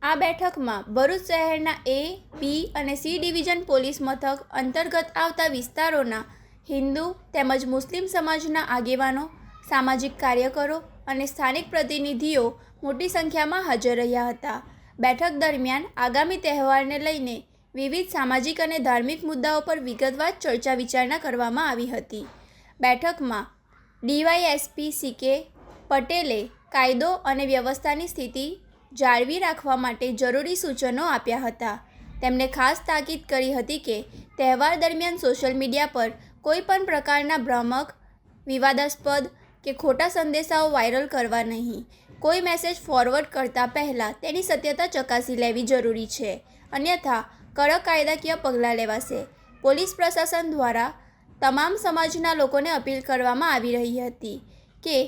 આ બેઠકમાં ભરૂચ શહેરના એ, બી અને સી ડિવિઝન પોલીસ મથક અંતર્ગત આવતા વિસ્તારોના હિન્દુ તેમજ મુસ્લિમ સમાજના આગેવાનો, સામાજિક કાર્યકરો અને સ્થાનિક પ્રતિનિધિઓ મોટી સંખ્યામાં હાજર રહ્યા હતા. બેઠક દરમિયાન આગામી તહેવારને લઈને વિવિધ સામાજિક અને ધાર્મિક મુદ્દાઓ પર વિગતવાર ચર્ચા વિચારણા કરવામાં આવી હતી. બેઠકમાં ડીવાયએસપી સી.કે. પટેલે કાયદો અને વ્યવસ્થાની સ્થિતિ જાળવી રાખવા માટે જરૂરી સૂચનો આપ્યા હતા. તેમણે ખાસ તાકીદ કરી હતી કે તહેવાર દરમિયાન સોશિયલ મીડિયા પર કોઈ પણ પ્રકારના ભ્રામક, વિવાદાસ્પદ કે ખોટા સંદેશાઓ વાયરલ કરવા નહીં. કોઈ મેસેજ ફોરવર્ડ કરતા પહેલાં તેની સત્યતા ચકાસી લેવી જરૂરી છે, અન્યથા કડક કાયદાકીય પગલાં લેવાશે. પોલીસ પ્રશાસન દ્વારા તમામ સમાજના લોકોને અપીલ કરવામાં આવી રહી હતી કે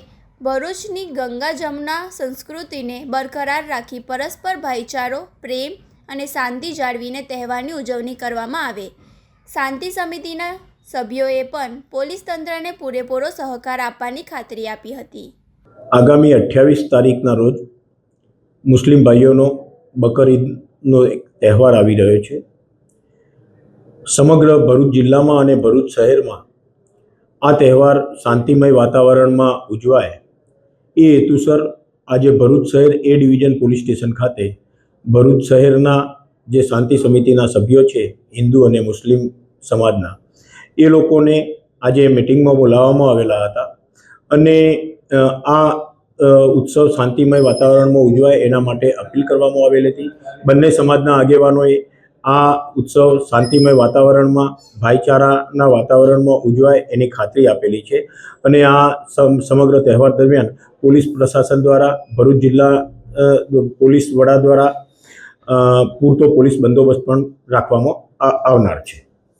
ભરૂચની ગંગા જમના સંસ્કૃતિને બરકરાર રાખી પરસ્પર ભાઈચારો, પ્રેમ અને શાંતિ જાળવીને તહેવારની ઉજવણી કરવામાં આવે. શાંતિ સમિતિના સભ્યોએ પણ પોલીસ તંત્રને પૂરેપૂરો સહકાર આપવાની ખાતરી આપી હતી. આગામી 28 તારીખના રોજ મુસ્લિમ ભાઈઓનો બકર ઈદનો એક તહેવાર આવી રહ્યો છે. સમગ્ર ભરૂચ જિલ્લામાં અને ભરૂચ શહેરમાં આ તહેવાર શાંતિમય વાતાવરણમાં ઉજવાય એ હેતુસર આજે ભરૂચ શહેર એ ડિવિઝન પોલીસ સ્ટેશન ખાતે ભરૂચ શહેરના જે શાંતિ સમિતિના સભ્યો છે, હિન્દુ અને મુસ્લિમ સમાજના, એ લોકોને આજે મિટિંગમાં બોલાવવામાં આવેલા હતા અને આ ઉત્સવ શાંતિમય વાતાવરણમાં ઉજવાય એના માટે અપીલ કરવામાં આવેલી હતી. બંને સમાજના આગેવાનોએ આ ઉત્સવ શાંતિમય વાતાવરણમાં, ભાઈચારાના વાતાવરણમાં ઉજવાય એની ખાતરી આપેલી છે અને આ સમગ્ર તહેવાર દરમિયાન પોલીસ પ્રશાસન દ્વારા, ભરૂચ જિલ્લા પોલીસ વડા દ્વારા પૂરતો પોલીસ બંદોબસ્ત પણ રાખવામાં આવનાર છે.